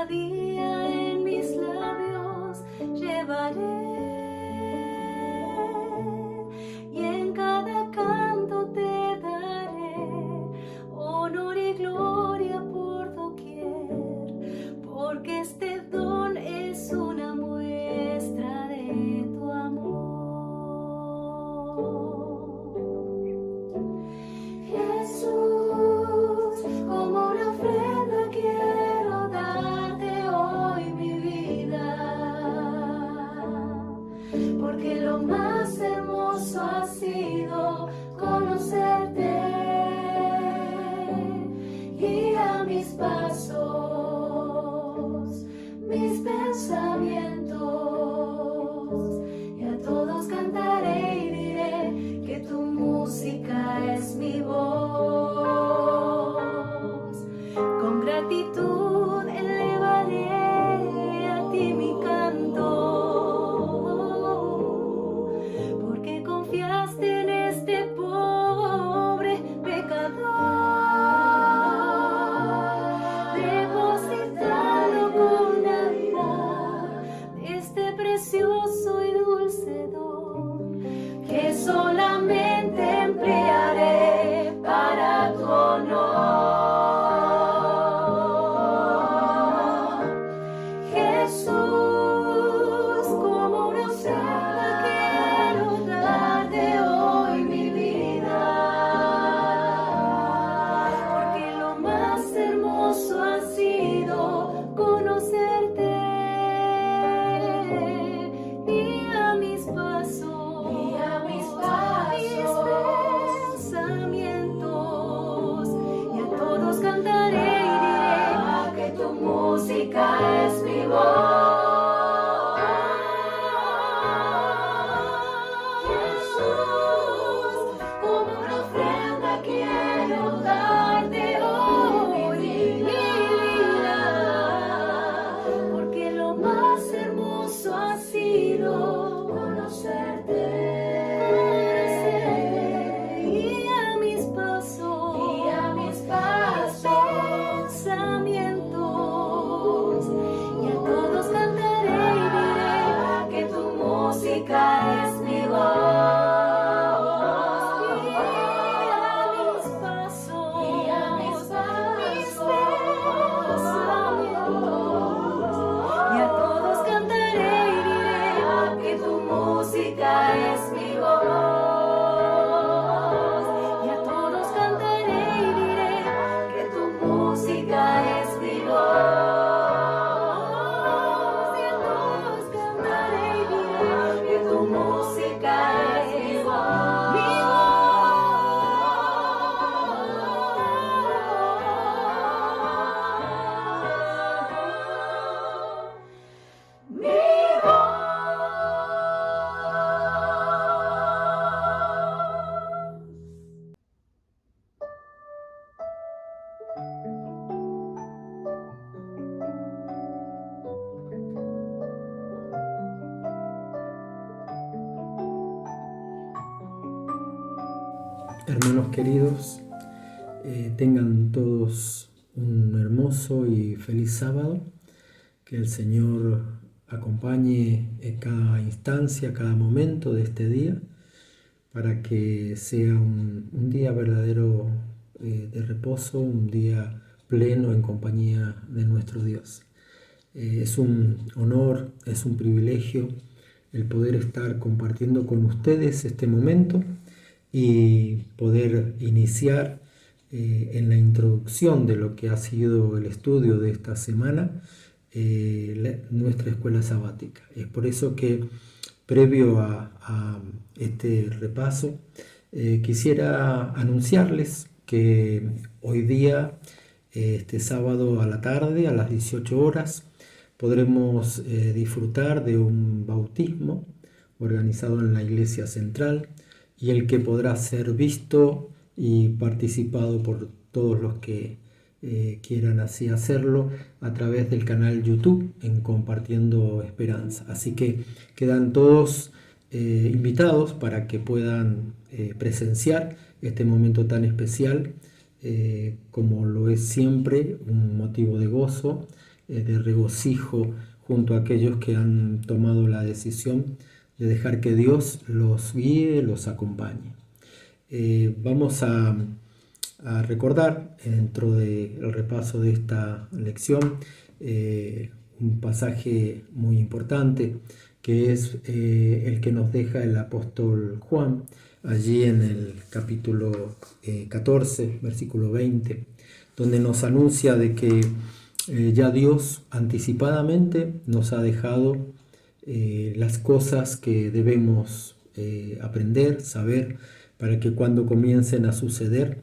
cada día en mis labios llevaré, y en cada canto te daré honor y gloria por doquier, porque este don es una muestra de tu amor. Jesús, como una ofrenda quiero darte hoy mi vida, porque lo más hermoso ha sido conocerte. Guía mis pasos, mis pensamientos, y a todos cantaré y diré que tu música es mi voz. Con gratitud elevaré a ti mi canto, porque confiaste en este pobre pecador, depositado con amor este precioso y dulce don, que solamente emplearé para tu honor. Jesús, como una ofrenda quiero darte hoy mi vida, porque lo más hermoso ha sido conocerte. Guía mis pasos, mis pensamientos, y a todos cantaré y diré que tu música es mi voz. Jesús, como una ofrenda quiero darte hoy mi vida, porque lo más hermoso ha sido conocerte. Guía mis pasos, pensamientos, y a todos cantaré y diré que tu música es mi voz. Guía mis pasos, mis pensamientos, y a todos cantaré y diré que tu música es mi voz. Y a todos cantaré y diré que tu música es mi voz. Y a todos cantaré y diré que tu música es mi voz. Mi voz. Mi Hermanos queridos, tengan todos un hermoso y feliz sábado. Que el Señor acompañe en cada instancia, cada momento de este día, para que sea un día verdadero de reposo, un día pleno en compañía de nuestro Dios. Es un honor, es un privilegio el poder estar compartiendo con ustedes este momento y poder iniciar en la introducción de lo que ha sido el estudio de esta semana, nuestra escuela sabática. Es por eso que, previo a este repaso, quisiera anunciarles que hoy día, este sábado a la tarde, a las 18 horas, podremos disfrutar de un bautismo organizado en la Iglesia Central, y el que podrá ser visto y participado por todos los que quieran así hacerlo a través del canal YouTube en Compartiendo Esperanza. Así que quedan todos invitados para que puedan presenciar este momento tan especial, como lo es siempre, un motivo de gozo de regocijo junto a aquellos que han tomado la decisión de dejar que Dios los guíe, los acompañe. Vamos a recordar dentro del repaso de esta lección un pasaje muy importante que es el que nos deja el apóstol Juan allí en el capítulo 14, versículo 20, donde nos anuncia de que ya Dios anticipadamente nos ha dejado las cosas que debemos aprender, saber, para que cuando comiencen a suceder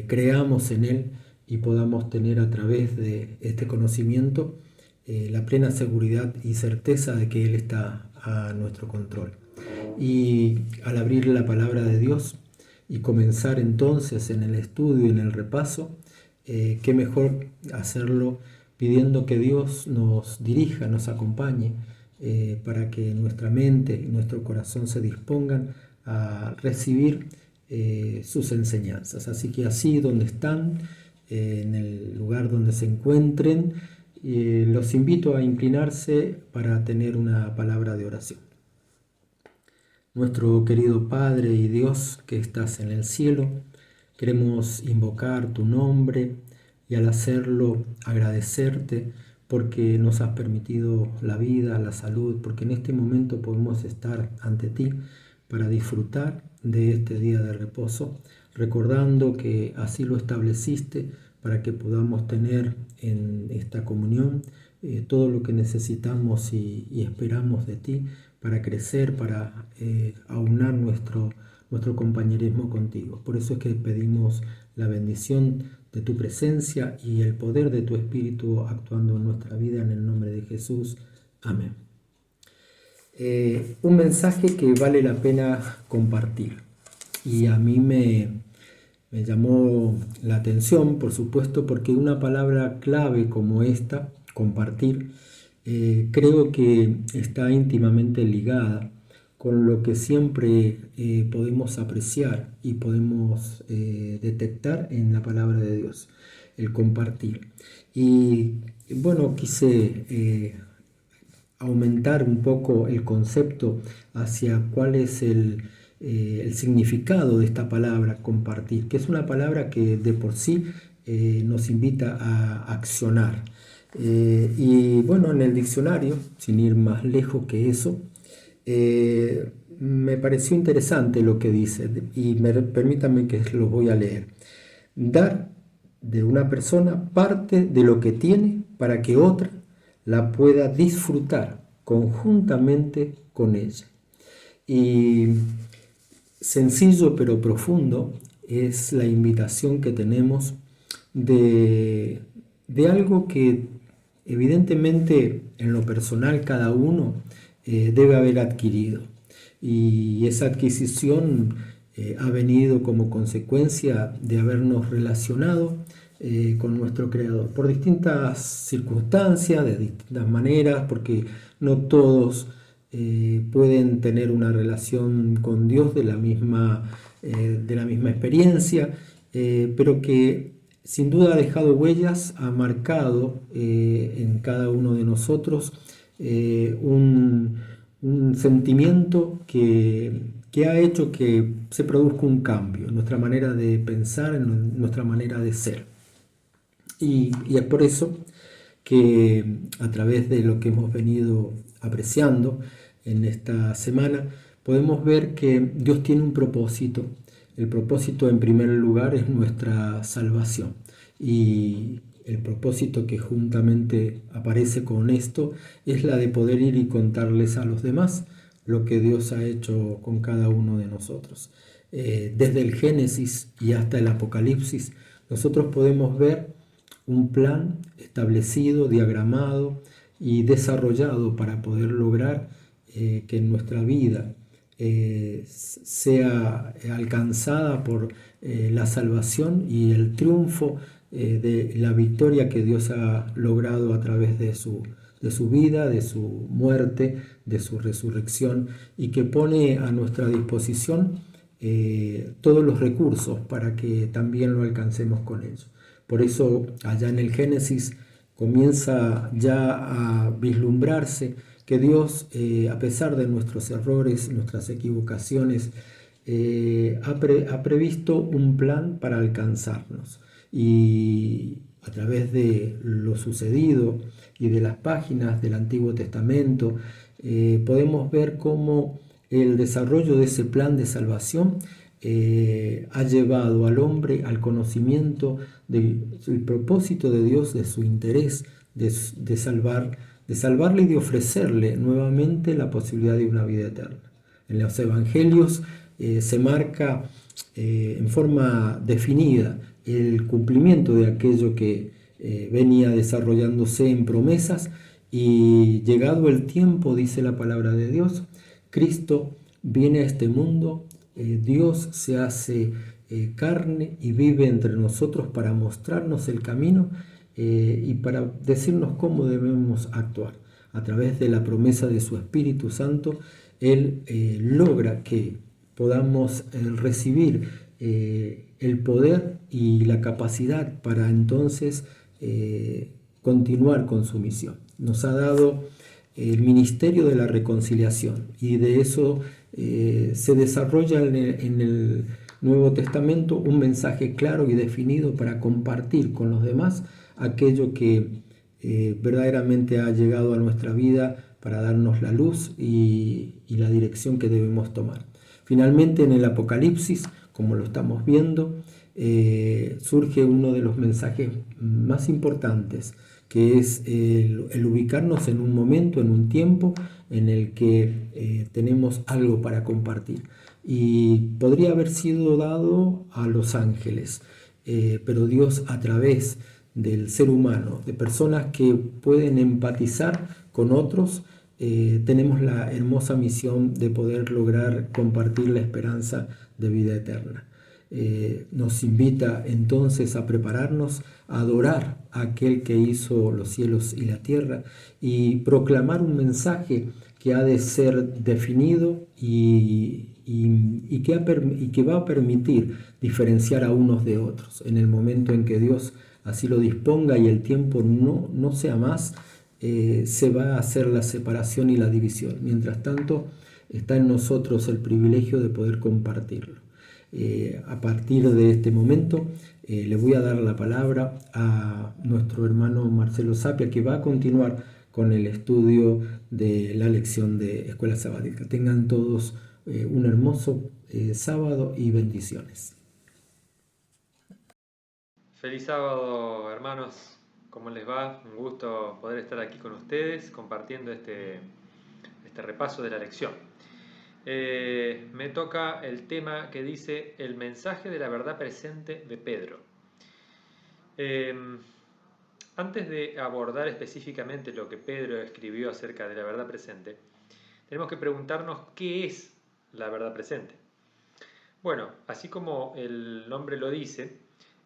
creamos en Él y podamos tener a través de este conocimiento la plena seguridad y certeza de que Él está a nuestro control. Y al abrir la palabra de Dios y comenzar entonces en el estudio y en el repaso, qué mejor hacerlo pidiendo que Dios nos dirija, nos acompañe, para que nuestra mente y nuestro corazón se dispongan a recibir sus enseñanzas. Así que así donde están, en el lugar donde se encuentren, los invito a inclinarse para tener una palabra de oración. Nuestro querido Padre y Dios que estás en el cielo, queremos invocar tu nombre y al hacerlo agradecerte porque nos has permitido la vida, la salud, porque en este momento podemos estar ante ti para disfrutar de este día de reposo, recordando que así lo estableciste para que podamos tener en esta comunión todo lo que necesitamos y esperamos de ti para crecer, para aunar nuestro compañerismo contigo. Por eso es que pedimos la bendición de tu presencia y el poder de tu Espíritu actuando en nuestra vida, en el nombre de Jesús. Amén. Un mensaje que vale la pena compartir y a mí me llamó la atención, por supuesto, porque una palabra clave como esta, compartir, creo que está íntimamente ligada con lo que siempre podemos apreciar y podemos detectar en la palabra de Dios, el compartir. Y bueno, quise aumentar un poco el concepto hacia cuál es el significado de esta palabra compartir, que es una palabra que de por sí nos invita a accionar. Y bueno, en el diccionario, sin ir más lejos que eso, me pareció interesante lo que dice y permítanme que lo voy a leer. Dar de una persona parte de lo que tiene para que otra la pueda disfrutar conjuntamente con ella. Y sencillo pero profundo es la invitación que tenemos de algo que evidentemente en lo personal cada uno debe haber adquirido. Y esa adquisición ha venido como consecuencia de habernos relacionado con nuestro Creador por distintas circunstancias, de distintas maneras, porque no todos pueden tener una relación con Dios de la misma experiencia, pero que sin duda ha dejado huellas, ha marcado en cada uno de nosotros un sentimiento que ha hecho que se produzca un cambio en nuestra manera de pensar, en nuestra manera de ser. Y es por eso que a través de lo que hemos venido apreciando en esta semana, podemos ver que Dios tiene un propósito. El propósito en primer lugar es nuestra salvación. Y el propósito que juntamente aparece con esto es la de poder ir y contarles a los demás lo que Dios ha hecho con cada uno de nosotros. Desde el Génesis y hasta el Apocalipsis, nosotros podemos ver un plan establecido, diagramado y desarrollado para poder lograr que en nuestra vida sea alcanzada por la salvación y el triunfo de la victoria que Dios ha logrado a través de su vida, de su muerte, de su resurrección, y que pone a nuestra disposición todos los recursos para que también lo alcancemos con ellos. Por eso allá en el Génesis comienza ya a vislumbrarse que Dios, a pesar de nuestros errores, nuestras equivocaciones, ha previsto un plan para alcanzarnos. Y a través de lo sucedido y de las páginas del Antiguo Testamento, podemos ver cómo el desarrollo de ese plan de salvación ha llevado al hombre al conocimiento del propósito de Dios, de su interés de salvarle y de ofrecerle nuevamente la posibilidad de una vida eterna. En los evangelios se marca en forma definida el cumplimiento de aquello que venía desarrollándose en promesas, y llegado el tiempo, dice la palabra de Dios, Cristo viene a este mundo, Dios se hace carne y vive entre nosotros para mostrarnos el camino y para decirnos cómo debemos actuar. A través de la promesa de su Espíritu Santo, Él logra que podamos recibir el poder y la capacidad para entonces continuar con su misión. Nos ha dado el ministerio de la reconciliación, y de eso se desarrolla en el Nuevo Testamento un mensaje claro y definido para compartir con los demás aquello que verdaderamente ha llegado a nuestra vida para darnos la luz y la dirección que debemos tomar. Finalmente, en el Apocalipsis, como lo estamos viendo, surge uno de los mensajes más importantes, que es el ubicarnos en un momento, en un tiempo en el que tenemos algo para compartir. Y podría haber sido dado a los ángeles, pero Dios, a través del ser humano, de personas que pueden empatizar con otros, tenemos la hermosa misión de poder lograr compartir la esperanza de vida eterna. Nos invita entonces a prepararnos, a adorar a aquel que hizo los cielos y la tierra, y proclamar un mensaje que ha de ser definido y que va a permitir diferenciar a unos de otros. En el momento en que Dios así lo disponga y el tiempo no sea más, se va a hacer la separación y la división. Mientras tanto, está en nosotros el privilegio de poder compartirlo. A partir de este momento le voy a dar la palabra a nuestro hermano Marcelo Sapia, que va a continuar con el estudio de la lección de Escuela Sabática. Tengan todos un hermoso sábado y bendiciones. Feliz sábado, hermanos. ¿Cómo les va? Un gusto poder estar aquí con ustedes compartiendo este repaso de la lección. Me toca el tema que dice el mensaje de la verdad presente de Pedro. Antes de abordar específicamente lo que Pedro escribió acerca de la verdad presente, tenemos que preguntarnos qué es la verdad presente. Bueno, así como el nombre lo dice,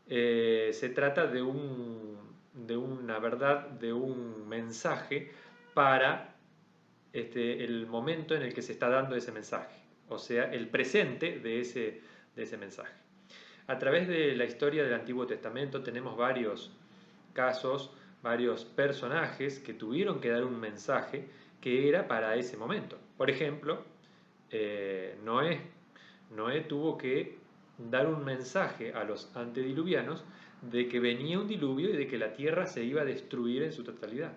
se trata de una verdad, de un mensaje para el momento en el que se está dando ese mensaje, o sea, el presente de ese mensaje. A través de la historia del Antiguo Testamento tenemos varios casos, varios personajes que tuvieron que dar un mensaje que era para ese momento. Por ejemplo, Noé tuvo que dar un mensaje a los antediluvianos de que venía un diluvio y de que la tierra se iba a destruir en su totalidad.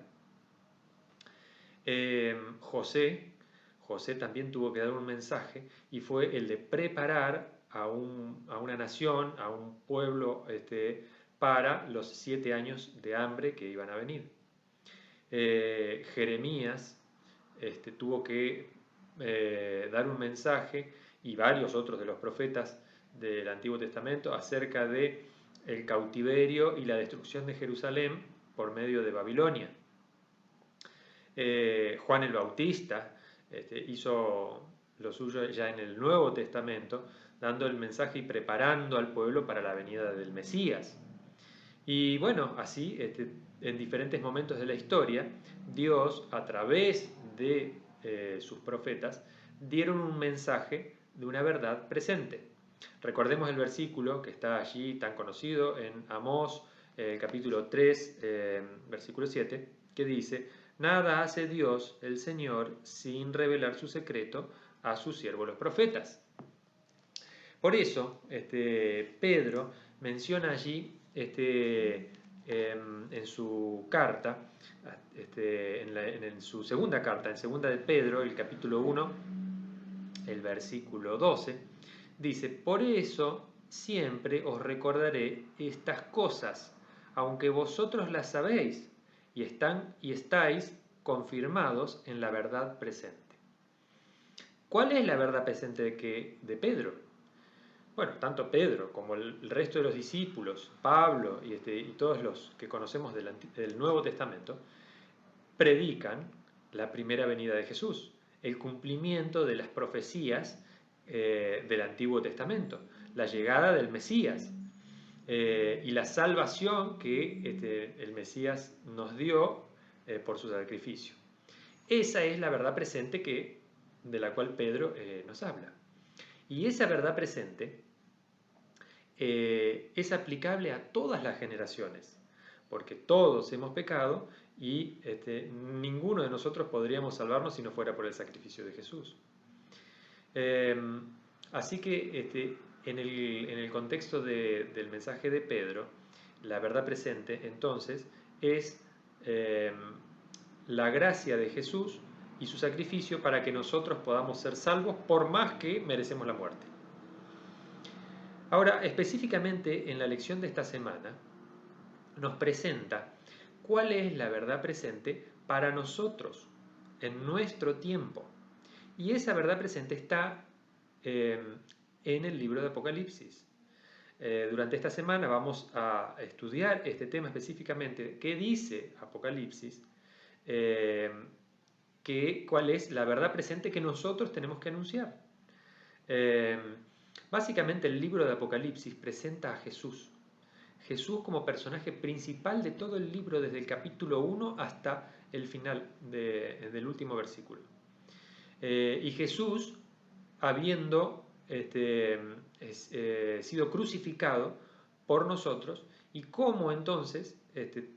José también tuvo que dar un mensaje, y fue el de preparar a una nación, a un pueblo, para los 7 años de hambre que iban a venir. Jeremías tuvo que dar un mensaje, y varios otros de los profetas del Antiguo Testamento, acerca de el cautiverio y la destrucción de Jerusalén por medio de Babilonia. Juan el Bautista hizo lo suyo ya en el Nuevo Testamento, dando el mensaje y preparando al pueblo para la venida del Mesías. Y bueno, así en diferentes momentos de la historia, Dios, a través de sus profetas, dieron un mensaje de una verdad presente. Recordemos el versículo que está allí tan conocido en Amós capítulo 3, versículo 7, que dice: nada hace Dios, el Señor, sin revelar su secreto a sus siervos los profetas. Por eso, Pedro menciona allí en su carta, en su segunda carta, en segunda de Pedro, el capítulo 1, el versículo 12, dice: por eso siempre os recordaré estas cosas, aunque vosotros las sabéis y estáis confirmados en la verdad presente. ¿Cuál es la verdad presente de Pedro? Bueno, tanto Pedro como el resto de los discípulos, Pablo y todos los que conocemos del Nuevo Testamento, predican la primera venida de Jesús, el cumplimiento de las profecías del Antiguo Testamento, la llegada del Mesías y la salvación que el Mesías nos dio por su sacrificio. Esa es la verdad presente de la cual Pedro nos habla. Y esa verdad presente es aplicable a todas las generaciones, porque todos hemos pecado y ninguno de nosotros podríamos salvarnos si no fuera por el sacrificio de Jesús. Así que en el contexto del mensaje de Pedro, la verdad presente entonces es la gracia de Jesús y su sacrificio para que nosotros podamos ser salvos por más que merecemos la muerte. Ahora, específicamente en la lección de esta semana, nos presenta cuál es la verdad presente para nosotros, en nuestro tiempo. Y esa verdad presente está en el libro de Apocalipsis. Durante esta semana vamos a estudiar este tema específicamente, qué dice Apocalipsis, cuál es la verdad presente que nosotros tenemos que anunciar. Básicamente el libro de Apocalipsis presenta a Jesús. Jesús como personaje principal de todo el libro, desde el capítulo 1 hasta el final del último versículo. Y Jesús, habiendo sido crucificado por nosotros, y cómo entonces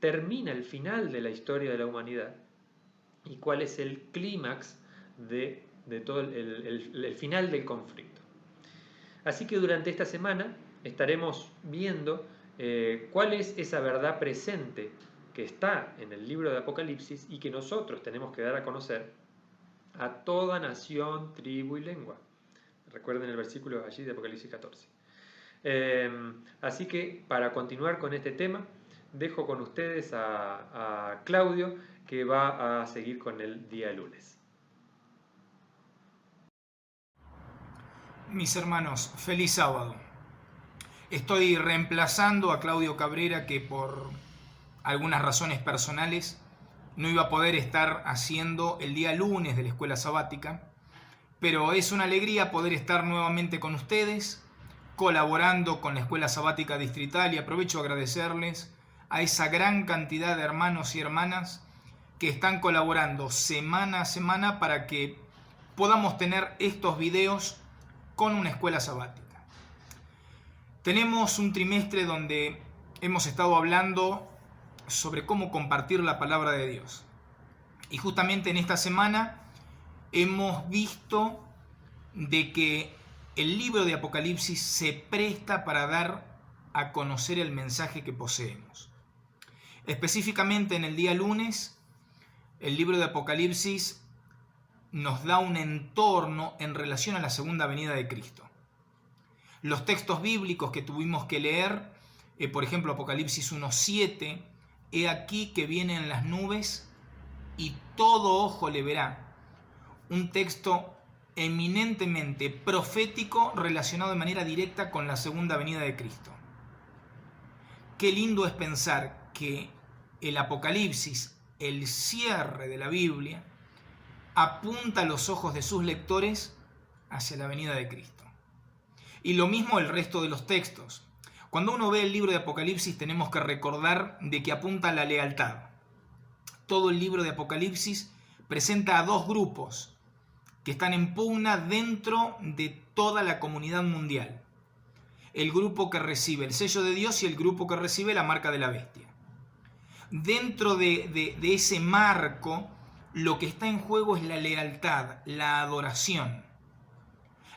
termina el final de la historia de la humanidad, y cuál es el clímax de todo el final del conflicto. Así que durante esta semana estaremos viendo cuál es esa verdad presente que está en el libro de Apocalipsis y que nosotros tenemos que dar a conocer a toda nación, tribu y lengua. Recuerden el versículo allí de Apocalipsis 14. Así que para continuar con este tema, dejo con ustedes a Claudio, que va a seguir con el día lunes. Mis hermanos, feliz sábado. Estoy reemplazando a Claudio Cabrera, que por algunas razones personales no iba a poder estar haciendo el día lunes de la escuela sabática, pero es una alegría poder estar nuevamente con ustedes, colaborando con la escuela sabática distrital, y aprovecho a agradecerles a esa gran cantidad de hermanos y hermanas que están colaborando semana a semana para que podamos tener estos videos con una escuela sabática. Tenemos un trimestre donde hemos estado hablando sobre cómo compartir la palabra de Dios. Y justamente en esta semana hemos visto de que el libro de Apocalipsis se presta para dar a conocer el mensaje que poseemos. Específicamente en el día lunes, el libro de Apocalipsis nos da un entorno en relación a la segunda venida de Cristo. Los textos bíblicos que tuvimos que leer, por ejemplo, Apocalipsis 1:7, he aquí que viene en las nubes y todo ojo le verá. Un texto eminentemente profético relacionado de manera directa con la segunda venida de Cristo. Qué lindo es pensar que el Apocalipsis, el cierre de la Biblia, apunta los ojos de sus lectores hacia la venida de Cristo. Y lo mismo el resto de los textos. Cuando uno ve el libro de Apocalipsis tenemos que recordar de que apunta a la lealtad. Todo el libro de Apocalipsis presenta a dos grupos que están en pugna dentro de toda la comunidad mundial. el grupo que recibe el sello de Dios y el grupo que recibe la marca de la bestia. Dentro de ese marco, lo que está en juego es la lealtad, la adoración.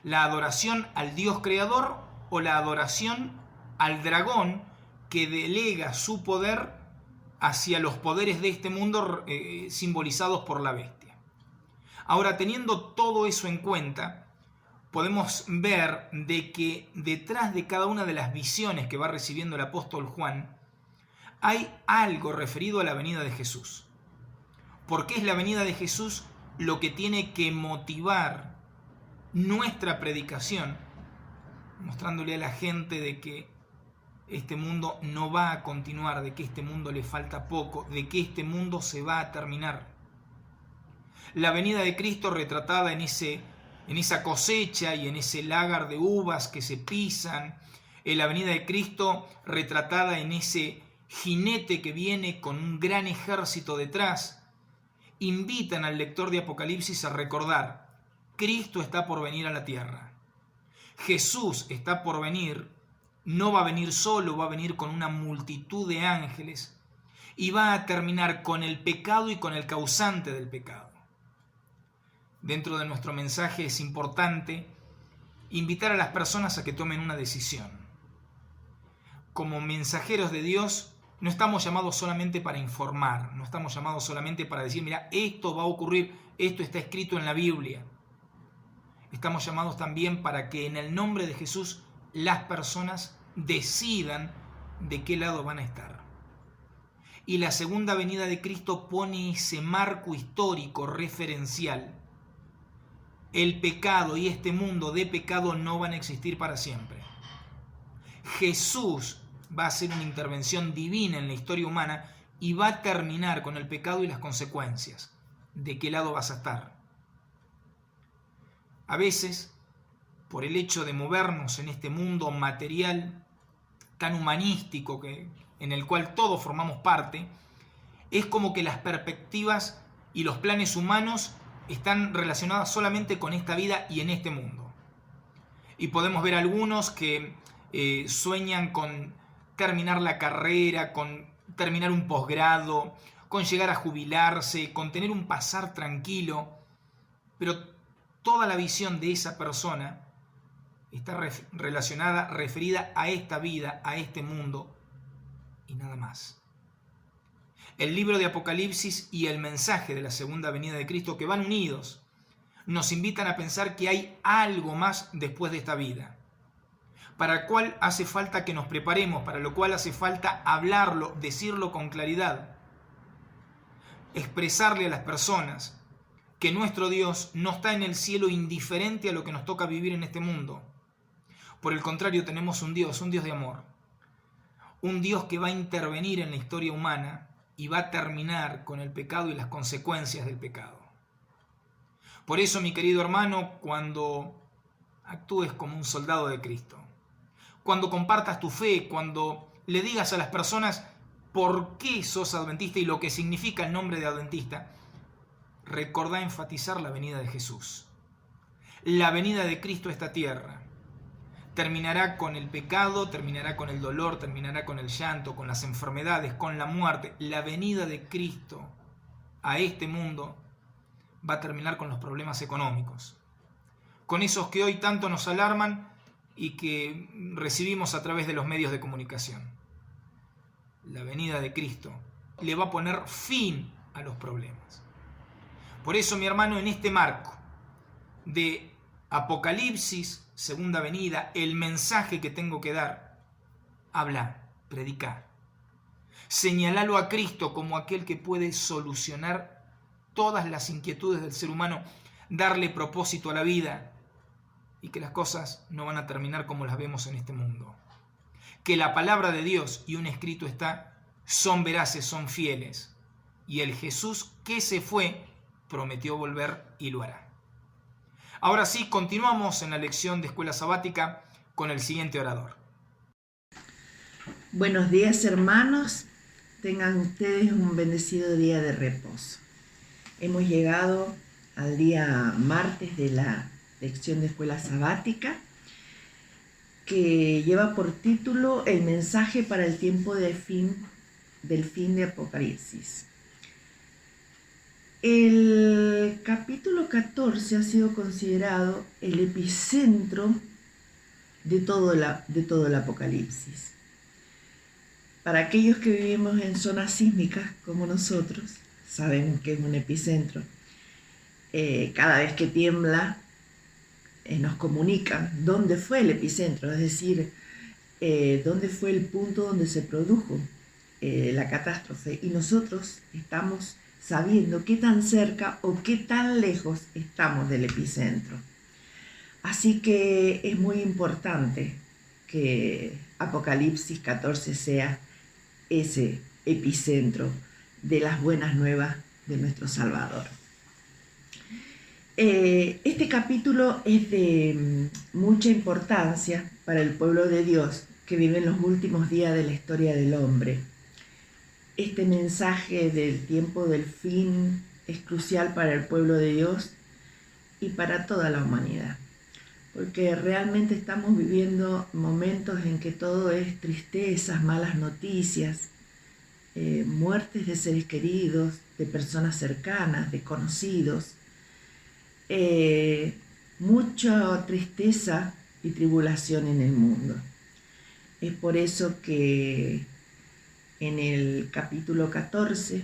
La adoración al Dios creador o la adoración al dragón que delega su poder hacia los poderes de este mundo simbolizados por la bestia. Ahora, teniendo todo eso en cuenta, podemos ver de que detrás de cada una de las visiones que va recibiendo el apóstol Juan, hay algo referido a la venida de Jesús. Porque es la venida de Jesús lo que tiene que motivar nuestra predicación, mostrándole a la gente de que este mundo no va a continuar, de que este mundo le falta poco, de que este mundo se va a terminar. La venida de Cristo retratada en esa cosecha y en ese lagar de uvas que se pisan, la venida de Cristo retratada en ese jinete que viene con un gran ejército detrás, invitan al lector de Apocalipsis a recordar: Cristo está por venir a la tierra. Jesús está por venir, no va a venir solo, va a venir con una multitud de ángeles y va a terminar con el pecado y con el causante del pecado. Dentro de nuestro mensaje es importante invitar a las personas a que tomen una decisión. Como mensajeros de Dios, no estamos llamados solamente para informar, no estamos llamados solamente para decir: mira, esto va a ocurrir, esto está escrito en la Biblia. Estamos llamados también para que en el nombre de Jesús las personas decidan de qué lado van a estar. Y la segunda venida de Cristo pone ese marco histórico referencial. El pecado y este mundo de pecado no van a existir para siempre. Jesús va a hacer una intervención divina en la historia humana y va a terminar con el pecado y las consecuencias. ¿De qué lado vas a estar? A veces, por el hecho de movernos en este mundo material tan humanístico en el cual todos formamos parte, es como que las perspectivas y los planes humanos están relacionadas solamente con esta vida y en este mundo. Y podemos ver algunos que sueñan con terminar la carrera, con terminar un posgrado, con llegar a jubilarse, con tener un pasar tranquilo, pero toda la visión de esa persona está relacionada, referida a esta vida, a este mundo y nada más. El libro de Apocalipsis y el mensaje de la segunda venida de Cristo, que van unidos, nos invitan a pensar que hay algo más después de esta vida, para lo cual hace falta que nos preparemos, para lo cual hace falta hablarlo, decirlo con claridad, expresarle a las personas que nuestro Dios no está en el cielo indiferente a lo que nos toca vivir en este mundo. Por el contrario, tenemos un Dios de amor, un Dios que va a intervenir en la historia humana y va a terminar con el pecado y las consecuencias del pecado. Por eso, mi querido hermano, cuando actúes como un soldado de Cristo, cuando compartas tu fe, cuando le digas a las personas por qué sos adventista y lo que significa el nombre de adventista, recordá enfatizar la venida de Jesús. La venida de Cristo a esta tierra terminará con el pecado, terminará con el dolor, terminará con el llanto, con las enfermedades, con la muerte. La venida de Cristo a este mundo va a terminar con los problemas económicos, con esos que hoy tanto nos alarman y que recibimos a través de los medios de comunicación. La venida de Cristo le va a poner fin a los problemas. Por eso, mi hermano, en este marco de Apocalipsis, segunda venida, el mensaje que tengo que dar, habla, predicar. Señalalo a Cristo como aquel que puede solucionar todas las inquietudes del ser humano, darle propósito a la vida y que las cosas no van a terminar como las vemos en este mundo. Que la palabra de Dios, y un escrito está, son veraces, son fieles. Y el Jesús que se fue prometió volver y lo hará. Ahora sí, continuamos en la lección de Escuela Sabática con el siguiente orador. Buenos días, hermanos. Tengan ustedes un bendecido día de reposo. Hemos llegado al día martes de la lección de Escuela Sabática que lleva por título El mensaje para el tiempo del fin de Apocalipsis. El capítulo 14 ha sido considerado el epicentro de todo el Apocalipsis. Para aquellos que vivimos en zonas sísmicas como nosotros, saben que es un epicentro. Cada vez que tiembla, nos comunican dónde fue el epicentro, es decir, dónde fue el punto donde se produjo la catástrofe. Y nosotros estamos sabiendo qué tan cerca o qué tan lejos estamos del epicentro. Así que es muy importante que Apocalipsis 14 sea ese epicentro de las buenas nuevas de nuestro Salvador. Este capítulo es de mucha importancia para el pueblo de Dios que vive en los últimos días de la historia del hombre. Este mensaje del tiempo del fin es crucial para el pueblo de Dios y para toda la humanidad, porque realmente estamos viviendo momentos en que todo es tristezas, malas noticias, muertes de seres queridos, de personas cercanas, de conocidos, mucha tristeza y tribulación en el mundo. Es por eso que en el capítulo 14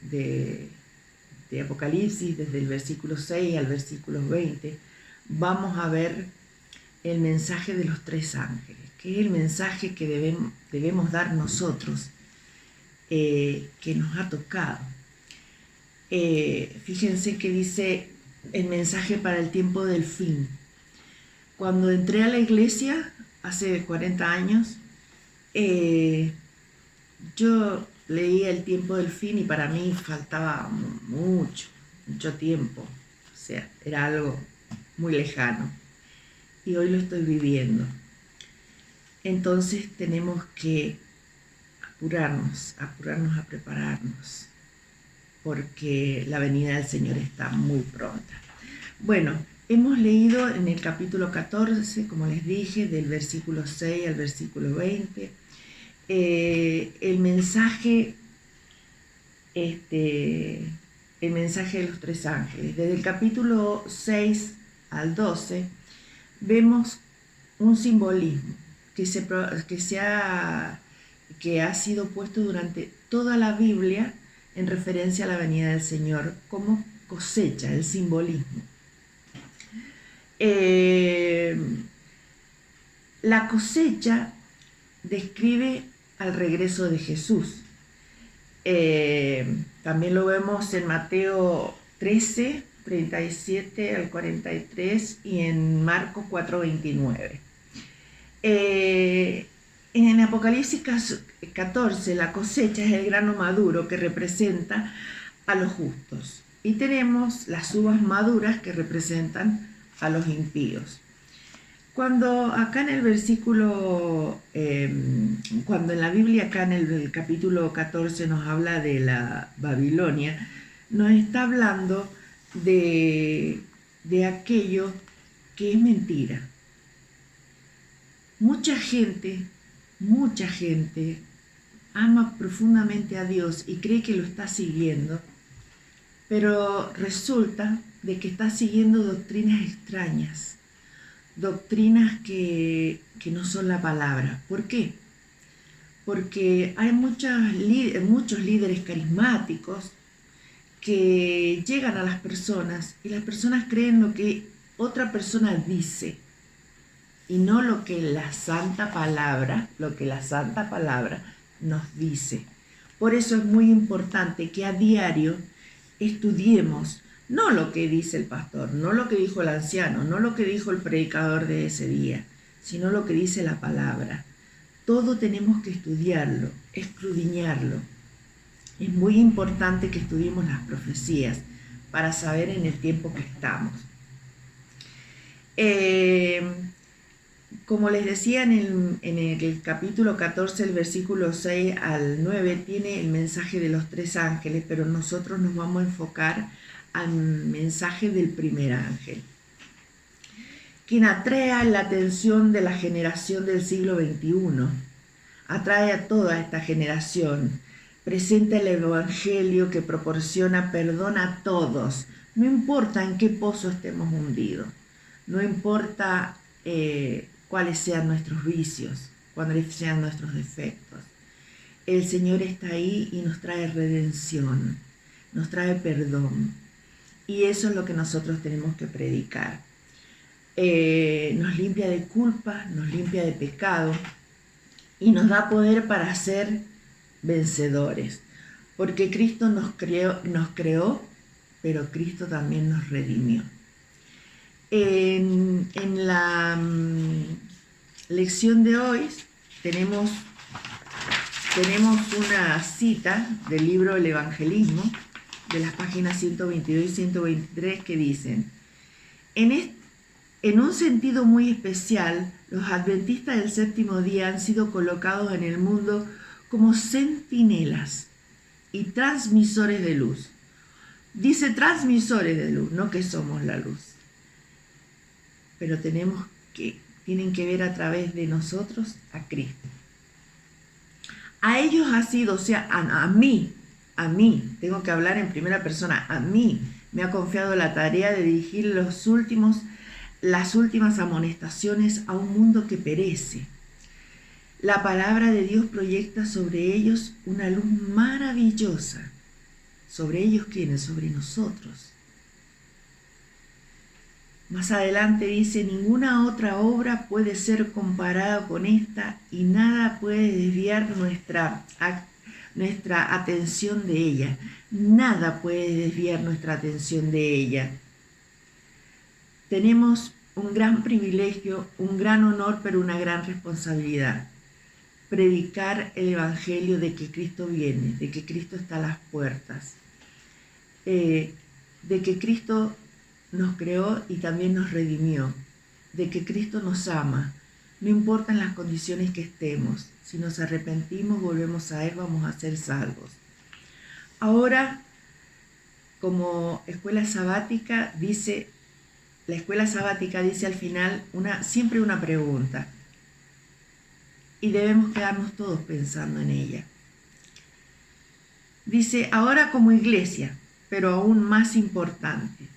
de Apocalipsis, desde el versículo 6 al versículo 20, vamos a ver el mensaje de los tres ángeles, que es el mensaje que debemos dar nosotros, que nos ha tocado. Fíjense que dice el mensaje para el tiempo del fin. Cuando entré a la iglesia hace 40 años, yo leía el tiempo del fin y para mí faltaba mucho tiempo. O sea, era algo muy lejano. Y hoy lo estoy viviendo. Entonces tenemos que apurarnos a prepararnos, porque la venida del Señor está muy pronta. Bueno, hemos leído en el capítulo 14, como les dije, del versículo 6 al versículo 20, el mensaje de los tres ángeles. Desde el capítulo 6 al 12 vemos un simbolismo que ha sido puesto durante toda la Biblia en referencia a la venida del Señor como cosecha, el simbolismo. La cosecha describe al regreso de Jesús. También lo vemos en Mateo 13, 37 al 43 y en Marcos 4, 29. En Apocalipsis 14, la cosecha es el grano maduro que representa a los justos. Y tenemos las uvas maduras que representan a los impíos. Cuando acá en el versículo, cuando en la Biblia acá en el capítulo 14 nos habla de la Babilonia, nos está hablando de aquello que es mentira. Mucha gente ama profundamente a Dios y cree que lo está siguiendo, pero resulta de que está siguiendo doctrinas extrañas, doctrinas que no son la palabra. ¿Por qué? Porque hay muchos líderes carismáticos que llegan a las personas y las personas creen lo que otra persona dice y no lo que la santa palabra nos dice. Por eso es muy importante que a diario estudiemos no lo que dice el pastor, no lo que dijo el anciano, no lo que dijo el predicador de ese día, sino lo que dice la palabra. Todo tenemos que estudiarlo, escudriñarlo. Es muy importante que estudiemos las profecías para saber en el tiempo que estamos. Como les decía, en el capítulo 14, el versículo 6 al 9, tiene el mensaje de los tres ángeles, pero nosotros nos vamos a enfocar al mensaje del primer ángel, quien atrae la atención de la generación del siglo XXI. Atrae a toda esta generación. Presenta el Evangelio que proporciona perdón a todos. No importa en qué pozo estemos hundidos. No importa cuáles sean nuestros vicios, cuáles sean nuestros defectos. El Señor está ahí y nos trae redención, nos trae perdón. Y eso es lo que nosotros tenemos que predicar. Nos limpia de culpa, nos limpia de pecado y nos da poder para ser vencedores. Porque Cristo nos creó, pero Cristo también nos redimió. En la lección de hoy tenemos una cita del libro El Evangelismo, de las páginas 122 y 123, que dicen: en un sentido muy especial, los adventistas del séptimo día han sido colocados en el mundo como centinelas y transmisores de luz. Dice transmisores de luz, no que somos la luz. Pero tienen que ver a través de nosotros a Cristo. A ellos ha sido, o sea, a mí, tengo que hablar en primera persona, a mí me ha confiado la tarea de dirigir las últimas amonestaciones a un mundo que perece. La palabra de Dios proyecta sobre ellos una luz maravillosa. ¿Sobre ellos quiénes? Sobre nosotros. Más adelante dice: ninguna otra obra puede ser comparada con esta y nada puede desviar nuestra atención de ella. Nada puede desviar nuestra atención de ella. Tenemos un gran privilegio, un gran honor, pero una gran responsabilidad. Predicar el Evangelio de que Cristo viene, de que Cristo está a las puertas, de que Cristo nos creó y también nos redimió, de que Cristo nos ama, no importan las condiciones que estemos. Si nos arrepentimos, volvemos a Él, vamos a ser salvos. Ahora, como escuela sabática, la escuela sabática dice al final siempre una pregunta, y debemos quedarnos todos pensando en ella. Dice: ahora como iglesia, pero aún más importante,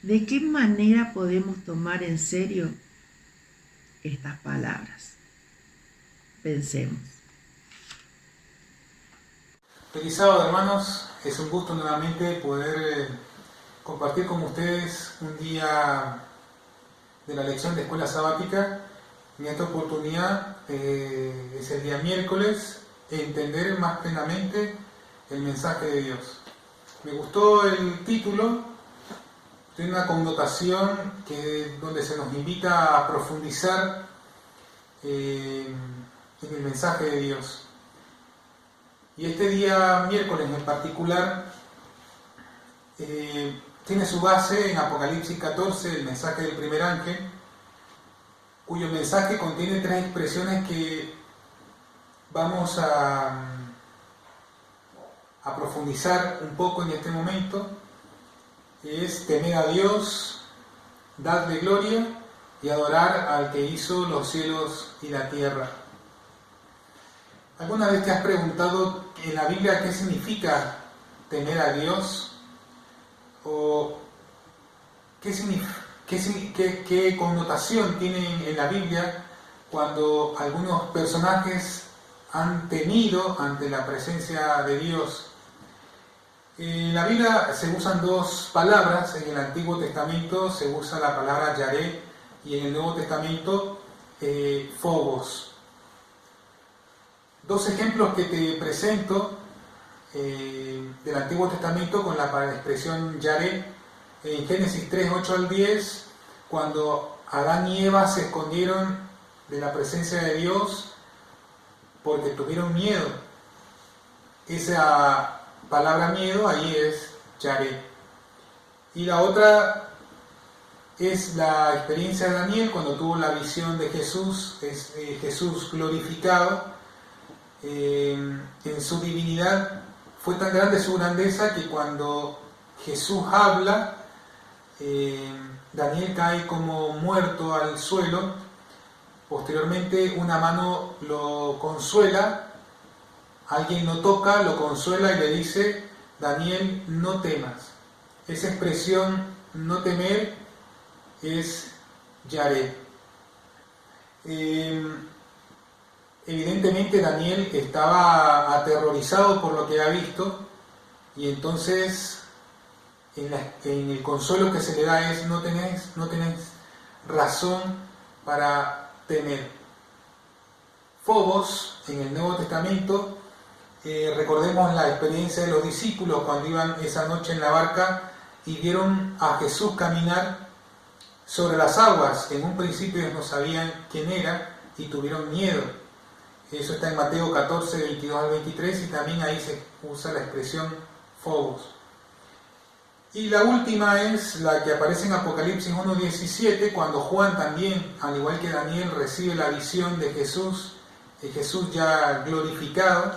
¿de qué manera podemos tomar en serio estas palabras? Pensemos. Feliz sábado, hermanos. Es un gusto nuevamente poder compartir con ustedes un día de la lección de escuela sabática. En esta oportunidad es el día miércoles, entender más plenamente el mensaje de Dios. Me gustó el título, tiene una connotación donde se nos invita a profundizar en el mensaje de Dios. Y este día miércoles en particular tiene su base en Apocalipsis 14, el mensaje del primer ángel, cuyo mensaje contiene 3 expresiones que vamos a profundizar un poco en este momento. Es temer a Dios, darle gloria y adorar al que hizo los cielos y la tierra. ¿Alguna vez te has preguntado en la Biblia qué significa temer a Dios? ¿O qué connotación tiene en la Biblia cuando algunos personajes han temido ante la presencia de Dios? En la Biblia se usan 2 palabras. En el Antiguo Testamento se usa la palabra Yaré y en el Nuevo Testamento Phobos. 2 ejemplos que te presento del Antiguo Testamento con la expresión Yaré. En Génesis 3, 8 al 10, cuando Adán y Eva se escondieron de la presencia de Dios porque tuvieron miedo. Esa palabra miedo ahí es Yaré. Y la otra es la experiencia de Daniel cuando tuvo la visión de Jesús, Jesús glorificado en su divinidad. Fue tan grande su grandeza que cuando Jesús habla, Daniel cae como muerto al suelo. Posteriormente una mano lo consuela, alguien lo toca, lo consuela y le dice: Daniel, no temas. Esa expresión no temer es Yaré. Evidentemente Daniel estaba aterrorizado por lo que había visto, y entonces en el consuelo que se le da es: no tenés razón para temer. Fobos, en el Nuevo Testamento, recordemos la experiencia de los discípulos cuando iban esa noche en la barca y vieron a Jesús caminar sobre las aguas. En un principio ellos no sabían quién era y tuvieron miedo. Eso está en Mateo 14, 22 al 23, y también ahí se usa la expresión Fobos. Y la última es la que aparece en Apocalipsis 1:17, cuando Juan también, al igual que Daniel, recibe la visión de Jesús ya glorificado,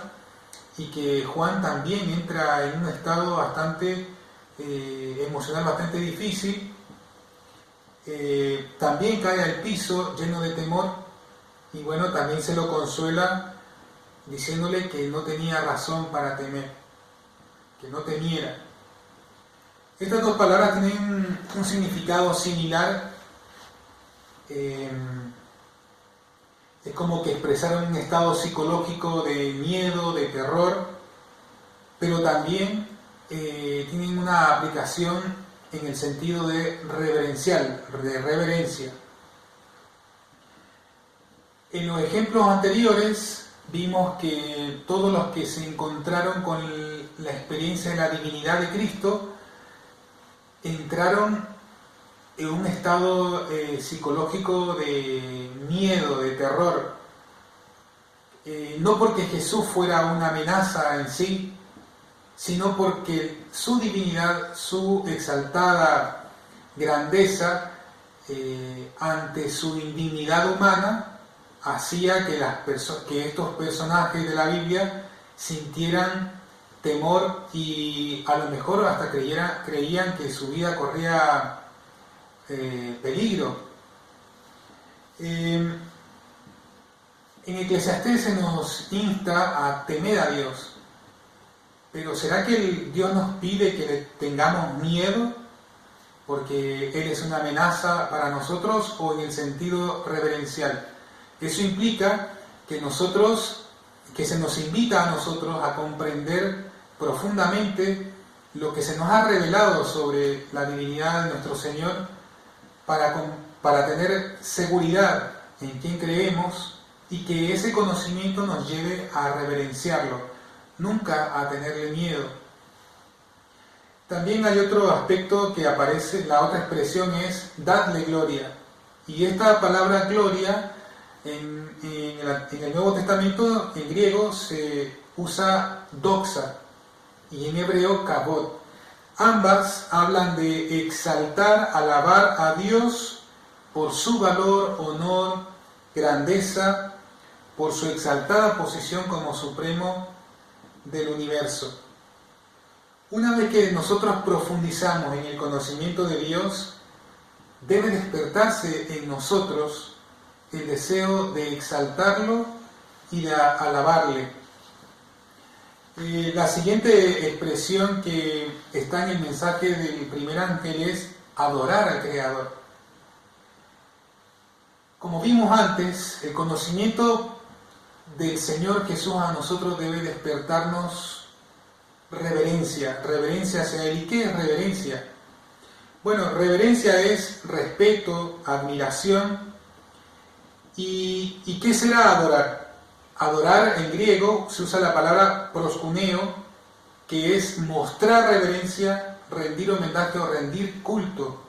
y que Juan también entra en un estado bastante emocional, bastante difícil. También cae al piso lleno de temor, y bueno, también se lo consuela diciéndole que no tenía razón para temer, que no temiera. Estas dos palabras tienen un significado similar. Es como que expresaron un estado psicológico de miedo, de terror, pero también tienen una aplicación en el sentido de reverencial, de reverencia. En los ejemplos anteriores vimos que todos los que se encontraron con la experiencia de la divinidad de Cristo entraron en un estado psicológico de miedo, de terror. No porque Jesús fuera una amenaza en sí, sino porque su divinidad, su exaltada grandeza ante su indignidad humana, hacía que estos personajes de la Biblia sintieran temor y a lo mejor hasta creían que su vida corría peligro. En Eclesiastés se nos insta a temer a Dios, pero ¿será que Dios nos pide que le tengamos miedo porque Él es una amenaza para nosotros, o en el sentido reverencial? Eso implica que se nos invita a nosotros a comprender profundamente lo que se nos ha revelado sobre la divinidad de nuestro Señor, para tener seguridad en quien creemos, y que ese conocimiento nos lleve a reverenciarlo, nunca a tenerle miedo. También hay otro aspecto que aparece, la otra expresión es dadle gloria, y esta palabra gloria en el Nuevo Testamento en griego se usa doxa y en hebreo kavod. Ambas hablan de exaltar, alabar a Dios por su valor, honor, grandeza, por su exaltada posición como supremo del universo. Una vez que nosotros profundizamos en el conocimiento de Dios, debe despertarse en nosotros el deseo de exaltarlo y de alabarle. La siguiente expresión que está en el mensaje del primer ángel es adorar al Creador. Como vimos antes, el conocimiento del Señor Jesús a nosotros debe despertarnos reverencia hacia Él. ¿Y qué es reverencia? Bueno, reverencia es respeto, admiración. ¿Y qué será adorar? Adorar en griego se usa la palabra proskuneo, que es mostrar reverencia, rendir homenaje o rendir culto.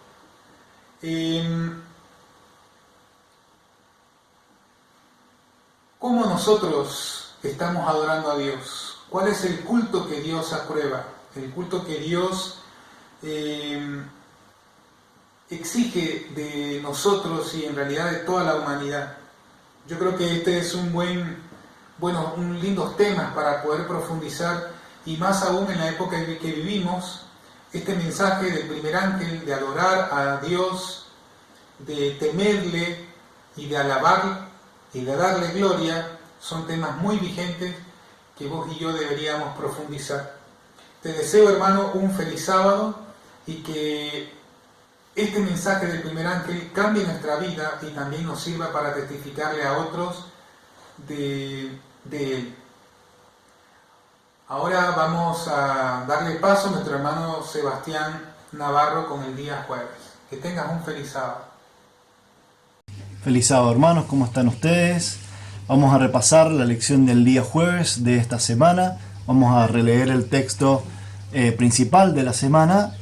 ¿Cómo nosotros estamos adorando a Dios? ¿Cuál es el culto que Dios aprueba? El culto que Dios exige de nosotros y en realidad de toda la humanidad. Yo creo que este es un lindos temas para poder profundizar, y más aún en la época en que vivimos, este mensaje del primer ángel de adorar a Dios, de temerle y de alabar y de darle gloria, son temas muy vigentes que vos y yo deberíamos profundizar. Te deseo, hermano, un feliz sábado y que este mensaje del primer ángel cambie nuestra vida y también nos sirva para testificarle a otros de él. Ahora vamos a darle paso a nuestro hermano Sebastián Navarro con el día jueves. Que tengas un feliz sábado. Feliz sábado, hermanos, ¿cómo están ustedes? Vamos a repasar la lección del día jueves de esta semana. Vamos a releer el texto principal de la semana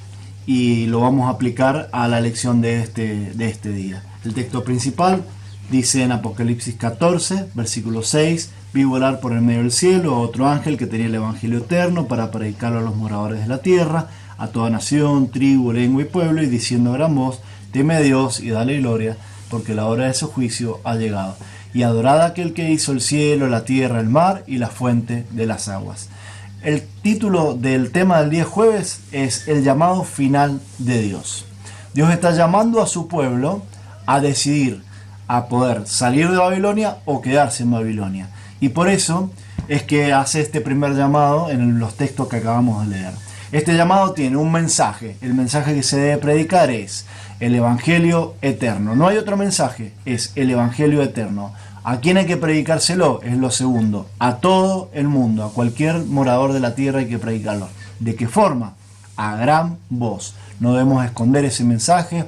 y lo vamos a aplicar a la lección de este día. El texto principal dice en Apocalipsis 14, versículo 6: vi volar por el medio del cielo a otro ángel que tenía el evangelio eterno para predicarlo a los moradores de la tierra, a toda nación, tribu, lengua y pueblo, y diciendo a gran voz: teme a Dios y dale gloria, porque la hora de su juicio ha llegado. Y adorad a aquel que hizo el cielo, la tierra, el mar y la fuente de las aguas. El título del tema del día jueves es el llamado final de Dios. Dios está llamando a su pueblo a decidir a poder salir de Babilonia o quedarse en Babilonia. Y por eso es que hace este primer llamado en los textos que acabamos de leer. Este llamado tiene un mensaje. El mensaje que se debe predicar es el Evangelio eterno. No hay otro mensaje, es el Evangelio eterno. ¿A quién hay que predicárselo? Es lo segundo. A todo el mundo, a cualquier morador de la tierra hay que predicarlo. ¿De qué forma? A gran voz. No debemos esconder ese mensaje.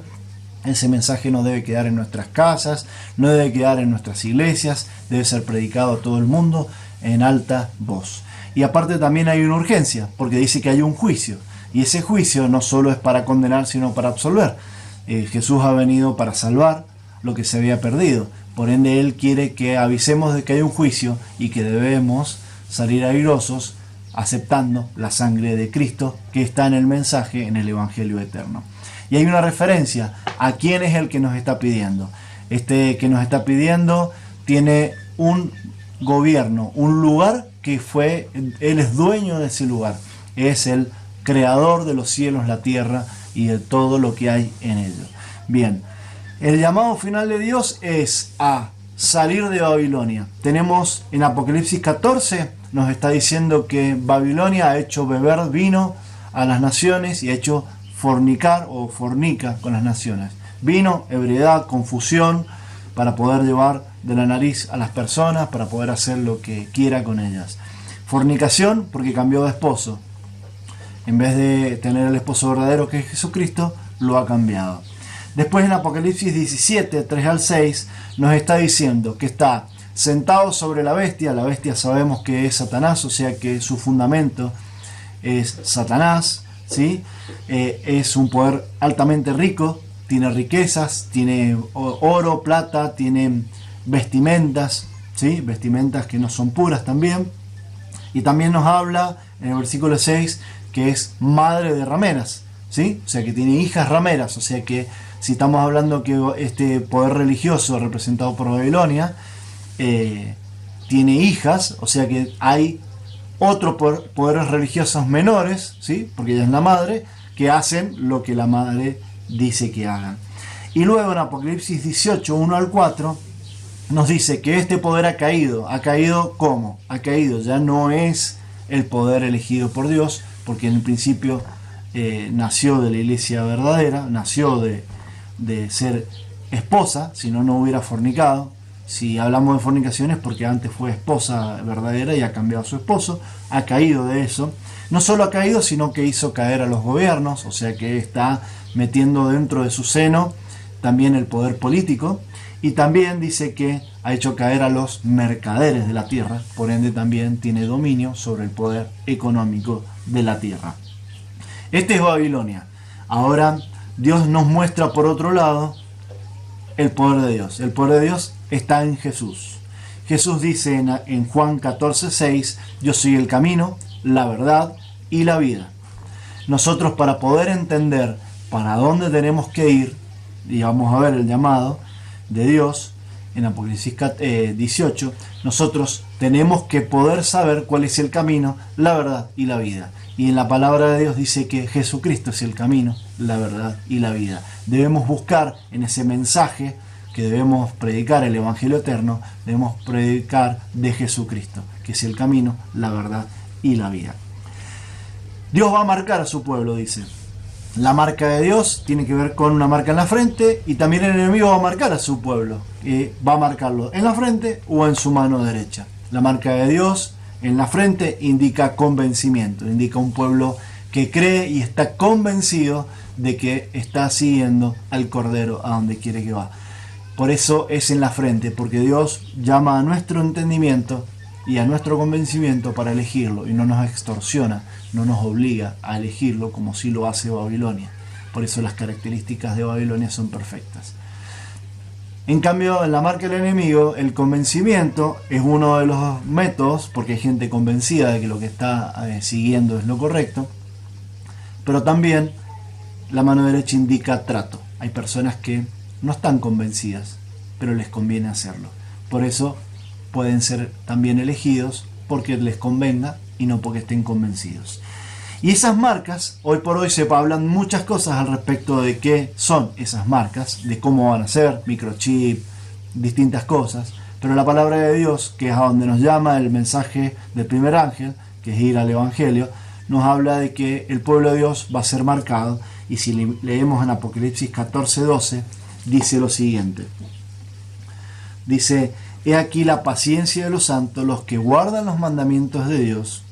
Ese mensaje no debe quedar en nuestras casas, no debe quedar en nuestras iglesias, debe ser predicado a todo el mundo en alta voz. Y aparte también hay una urgencia, porque dice que hay un juicio. Y ese juicio no solo es para condenar, sino para absolver. Jesús ha venido para salvar lo que se había perdido. Por ende, Él quiere que avisemos de que hay un juicio y que debemos salir airosos aceptando la sangre de Cristo que está en el mensaje, en el Evangelio eterno. Y hay una referencia a quién es el que nos está pidiendo. Este que nos está pidiendo tiene un gobierno, un lugar que Él es dueño de ese lugar. Es el creador de los cielos, la tierra y de todo lo que hay en ellos. Bien, el llamado final de Dios es a salir de Babilonia. Tenemos en Apocalipsis 14, nos está diciendo que Babilonia ha hecho beber vino a las naciones y ha hecho fornicar o fornica con las naciones. Vino, ebriedad, confusión, para poder llevar de la nariz a las personas, para poder hacer lo que quiera con ellas. Fornicación, porque cambió de esposo. En vez de tener el esposo verdadero que es Jesucristo, lo ha cambiado. Después en Apocalipsis 17, 3 al 6, nos está diciendo que está sentado sobre la bestia sabemos que es Satanás, o sea que su fundamento es Satanás, ¿sí? Es un poder altamente rico, tiene riquezas, tiene oro, plata, tiene vestimentas, ¿sí? Vestimentas que no son puras también. Y también nos habla en el versículo 6 que es madre de rameras, ¿sí? O sea que tiene hijas rameras, o sea que si estamos hablando que este poder religioso representado por Babilonia tiene hijas, o sea que hay otros poderes religiosos menores, ¿sí? Porque ella es la madre, que hacen lo que la madre dice que hagan. Y luego en Apocalipsis 18, 1 al 4, nos dice que este poder ha caído. ¿Ha caído cómo? Ha caído, ya no es el poder elegido por Dios, porque en el principio nació de la iglesia verdadera, nació de ser esposa, si no, no hubiera fornicado. Si hablamos de fornicaciones, porque antes fue esposa verdadera y ha cambiado a su esposo, ha caído de eso. No solo ha caído, sino que hizo caer a los gobiernos, o sea que está metiendo dentro de su seno también el poder político, y también dice que ha hecho caer a los mercaderes de la tierra, por ende también tiene dominio sobre el poder económico de la tierra. Este es Babilonia. Ahora Dios nos muestra por otro lado el poder de Dios. El poder de Dios está en Jesús. Jesús dice en Juan 14:6, yo soy el camino, la verdad y la vida. Nosotros, para poder entender para dónde tenemos que ir, y vamos a ver el llamado de Dios en Apocalipsis 18, nosotros tenemos que poder saber cuál es el camino, la verdad y la vida. Y en la palabra de Dios dice que Jesucristo es el camino, la verdad y la vida. Debemos buscar en ese mensaje que debemos predicar, el Evangelio eterno, debemos predicar de Jesucristo, que es el camino, la verdad y la vida. Dios va a marcar a su pueblo, dice. La marca de Dios tiene que ver con una marca en la frente, y también el enemigo va a marcar a su pueblo. Va a marcarlo en la frente o en su mano derecha. La marca de Dios en la frente indica convencimiento, indica un pueblo que cree y está convencido de que está siguiendo al Cordero a donde quiere que va. Por eso es en la frente, porque Dios llama a nuestro entendimiento y a nuestro convencimiento para elegirlo, y no nos extorsiona, no nos obliga a elegirlo como sí lo hace Babilonia. Por eso las características de Babilonia son perfectas. En cambio, en la marca del enemigo, el convencimiento es uno de los métodos, porque hay gente convencida de que lo que está siguiendo es lo correcto, pero también la mano derecha indica trato. Hay personas que no están convencidas, pero les conviene hacerlo. Por eso pueden ser también elegidos porque les convenga y no porque estén convencidos. Y esas marcas, hoy por hoy se hablan muchas cosas al respecto de qué son esas marcas, de cómo van a ser, microchip, distintas cosas, pero la palabra de Dios, que es a donde nos llama el mensaje del primer ángel, que es ir al Evangelio, nos habla de que el pueblo de Dios va a ser marcado, y si leemos en Apocalipsis 14:12, dice lo siguiente. Dice: he aquí la paciencia de los santos, los que guardan los mandamientos de Dios,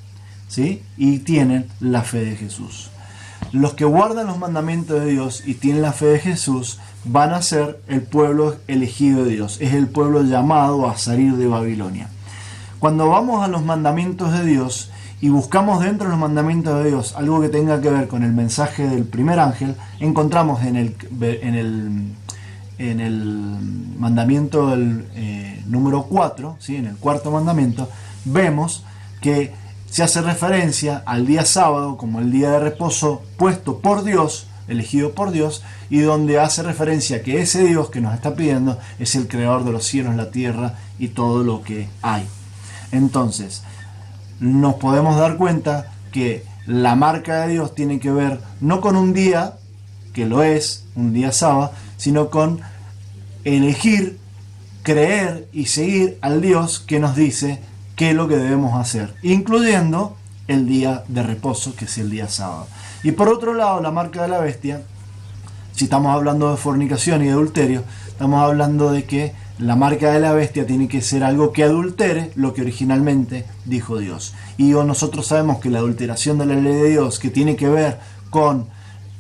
¿sí? Y tienen la fe de Jesús. Los que guardan los mandamientos de Dios y tienen la fe de Jesús van a ser el pueblo elegido de Dios. Es el pueblo llamado a salir de Babilonia. Cuando vamos a los mandamientos de Dios y buscamos dentro de los mandamientos de Dios algo que tenga que ver con el mensaje del primer ángel, encontramos en el mandamiento del número 4, ¿sí? En el cuarto mandamiento, vemos que se hace referencia al día sábado como el día de reposo puesto por Dios, elegido por Dios, y donde hace referencia a que ese Dios que nos está pidiendo es el creador de los cielos, la tierra y todo lo que hay. Entonces, nos podemos dar cuenta que la marca de Dios tiene que ver no con un día, que lo es, un día sábado, sino con elegir, creer y seguir al Dios que nos dice qué es lo que debemos hacer, incluyendo el día de reposo, que es el día sábado. Y por otro lado, la marca de la bestia, si estamos hablando de fornicación y de adulterio, estamos hablando de que la marca de la bestia tiene que ser algo que adultere lo que originalmente dijo Dios. Y nosotros sabemos que la adulteración de la ley de Dios, que tiene que ver con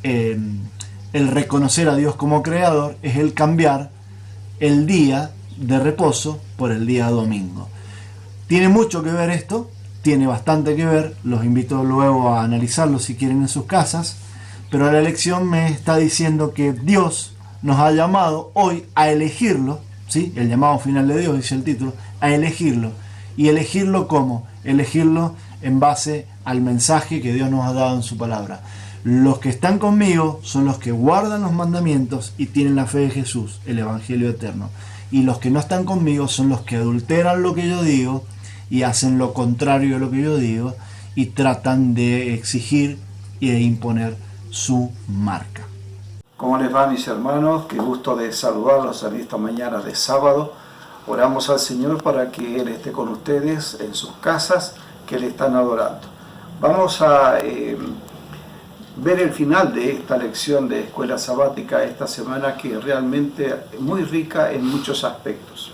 el reconocer a Dios como creador, es el cambiar el día de reposo por el día domingo. Tiene mucho que ver esto, tiene bastante que ver, los invito luego a analizarlo si quieren en sus casas, pero la lección me está diciendo que Dios nos ha llamado hoy a elegirlo, ¿sí? El llamado final de Dios, dice el título, a elegirlo. ¿Y elegirlo cómo? Elegirlo en base al mensaje que Dios nos ha dado en su palabra. Los que están conmigo son los que guardan los mandamientos y tienen la fe de Jesús, el Evangelio eterno. Y los que no están conmigo son los que adulteran lo que yo digo y hacen lo contrario de lo que yo digo y tratan de exigir e imponer su marca. ¿Cómo les va, mis hermanos? Qué gusto de saludarlos en esta mañana de sábado. Oramos al Señor para que Él esté con ustedes en sus casas, que le están adorando. Vamos a ver el final de esta lección de escuela sabática esta semana, que realmente es muy rica en muchos aspectos.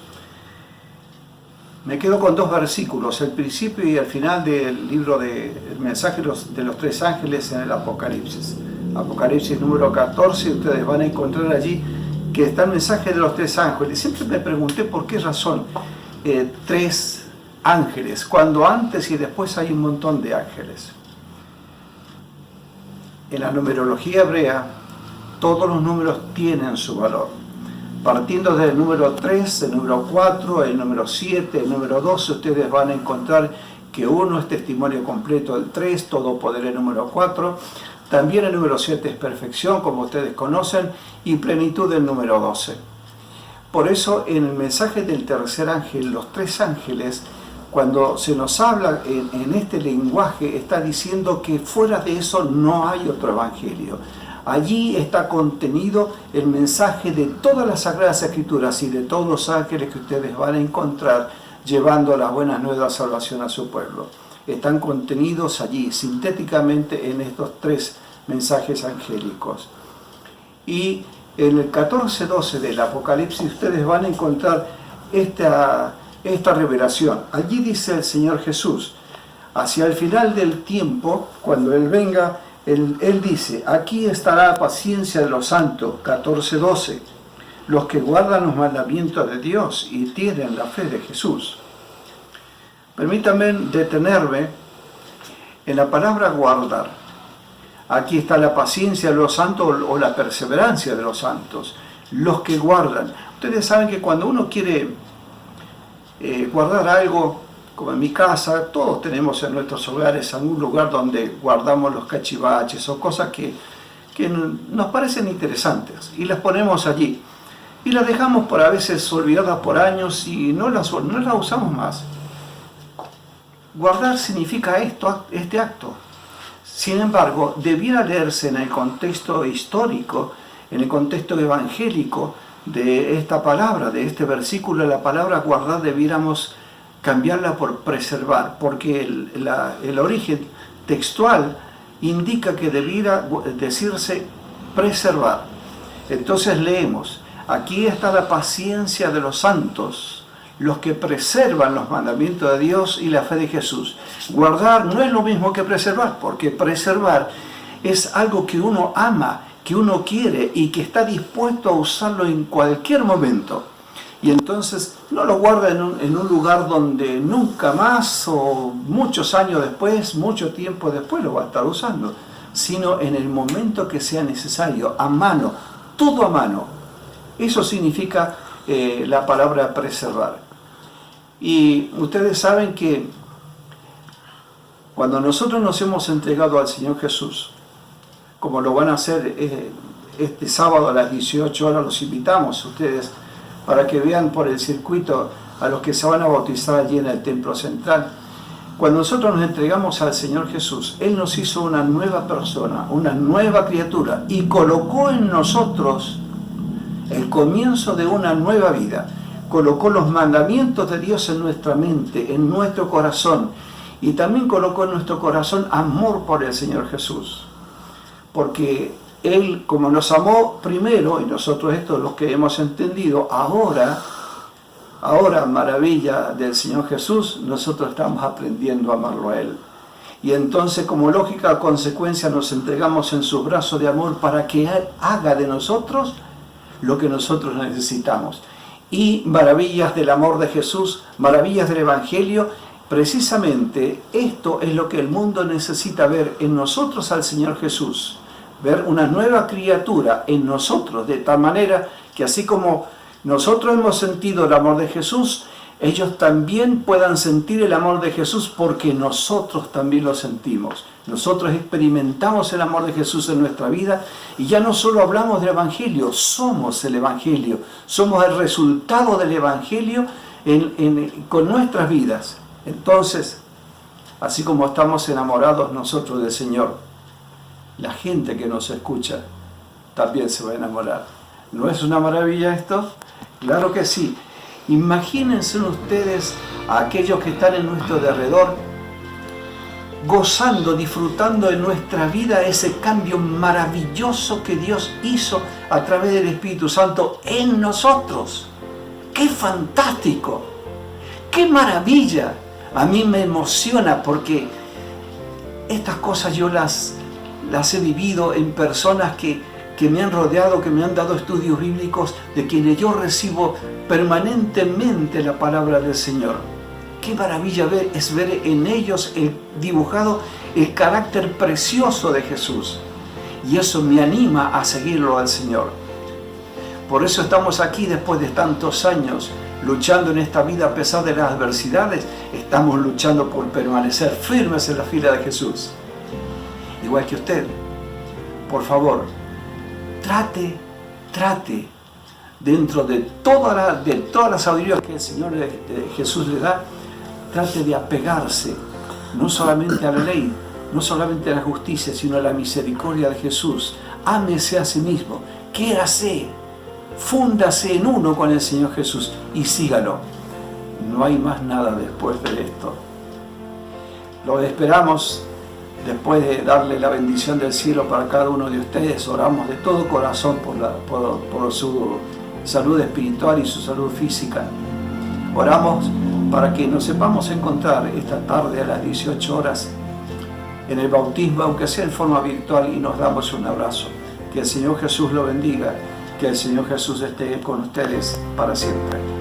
Me quedo con dos versículos, el principio y el final del libro del mensaje de los tres ángeles en el Apocalipsis. Apocalipsis número 14, ustedes van a encontrar allí que está el mensaje de los tres ángeles. Siempre me pregunté por qué razón tres ángeles, cuando antes y después hay un montón de ángeles. En la numerología hebrea, todos los números tienen su valor. Partiendo del número 3, el número 4, el número 7, el número 12, ustedes van a encontrar que 1 es testimonio completo del 3, todo poder el número 4. También el número 7 es perfección, como ustedes conocen, y plenitud del número 12. Por eso, en el mensaje del tercer ángel, los tres ángeles cuando se nos habla en este lenguaje, está diciendo que fuera de eso no hay otro evangelio. Allí está contenido el mensaje de todas las Sagradas Escrituras y de todos los ángeles que ustedes van a encontrar llevando las buenas nuevas de salvación a su pueblo. Están contenidos allí sintéticamente en estos 3 mensajes angélicos. Y en el 14:12 del Apocalipsis ustedes van a encontrar esta revelación. Allí dice el Señor Jesús, hacia el final del tiempo, cuando Él venga, Él dice, aquí estará la paciencia de los santos, 14:12, los que guardan los mandamientos de Dios y tienen la fe de Jesús. Permítanme detenerme en la palabra guardar. Aquí está la paciencia de los santos o la perseverancia de los santos, los que guardan. Ustedes saben que cuando uno quiere guardar algo, como en mi casa, todos tenemos en nuestros hogares algún lugar donde guardamos los cachivaches o cosas que nos parecen interesantes y las ponemos allí. Y las dejamos por a veces olvidadas por años y no las usamos más. Guardar significa este acto. Sin embargo, debiera leerse en el contexto histórico, en el contexto evangélico de esta palabra, de este versículo. La palabra guardar debiéramos cambiarla por preservar, porque el origen textual indica que debiera decirse preservar. Entonces leemos, aquí está la paciencia de los santos, los que preservan los mandamientos de Dios y la fe de Jesús. Guardar no es lo mismo que preservar, porque preservar es algo que uno ama, que uno quiere y que está dispuesto a usarlo en cualquier momento. Y entonces no lo guarda en un lugar donde nunca más o muchos años después, mucho tiempo después lo va a estar usando, sino en el momento que sea necesario, a mano, todo a mano. Eso significa la palabra preservar. Y ustedes saben que cuando nosotros nos hemos entregado al Señor Jesús, como lo van a hacer este sábado a las 18 horas, los invitamos a ustedes para que vean por el circuito a los que se van a bautizar allí en el templo central. Cuando nosotros nos entregamos al Señor Jesús, Él nos hizo una nueva persona, una nueva criatura, y colocó en nosotros el comienzo de una nueva vida. Colocó los mandamientos de Dios en nuestra mente, en nuestro corazón, y también colocó en nuestro corazón amor por el Señor Jesús. Porque Él, como nos amó primero, y nosotros esto es lo que hemos entendido, ahora, maravilla del Señor Jesús, nosotros estamos aprendiendo a amarlo a Él. Y entonces, como lógica consecuencia, nos entregamos en sus brazos de amor para que Él haga de nosotros lo que nosotros necesitamos. Y maravillas del amor de Jesús, maravillas del Evangelio, precisamente esto es lo que el mundo necesita ver en nosotros al Señor Jesús. Ver una nueva criatura en nosotros, de tal manera que así como nosotros hemos sentido el amor de Jesús, ellos también puedan sentir el amor de Jesús porque nosotros también lo sentimos. Nosotros experimentamos el amor de Jesús en nuestra vida y ya no solo hablamos del Evangelio, somos el Evangelio, somos el resultado del Evangelio con nuestras vidas. Entonces, así como estamos enamorados nosotros del Señor, la gente que nos escucha también se va a enamorar. ¿No es una maravilla esto? Claro que sí. Imagínense ustedes a aquellos que están en nuestro derredor, gozando, disfrutando en nuestra vida ese cambio maravilloso que Dios hizo a través del Espíritu Santo en nosotros. ¡Qué fantástico! ¡Qué maravilla! A mí me emociona porque estas cosas yo las he vivido en personas que me han rodeado, que me han dado estudios bíblicos, de quienes yo recibo permanentemente la palabra del Señor. Qué maravilla es ver en ellos dibujado el carácter precioso de Jesús. Y eso me anima a seguirlo al Señor. Por eso estamos aquí después de tantos años, luchando en esta vida a pesar de las adversidades. Estamos luchando por permanecer firmes en la fila de Jesús. Igual que usted. Por favor, trate, dentro de toda la sabiduría que el Señor Jesús le da, trate de apegarse no solamente a la ley, no solamente a la justicia, sino a la misericordia de Jesús. Ámese a sí mismo, quiérase, fúndase en uno con el Señor Jesús y sígalo. No hay más nada después de esto. Lo esperamos después de darle la bendición del cielo para cada uno de ustedes. Oramos de todo corazón por su salud espiritual y su salud física. Oramos para que nos sepamos encontrar esta tarde a las 18 horas en el bautismo, aunque sea en forma virtual, y nos damos un abrazo. Que el Señor Jesús lo bendiga, que el Señor Jesús esté con ustedes para siempre.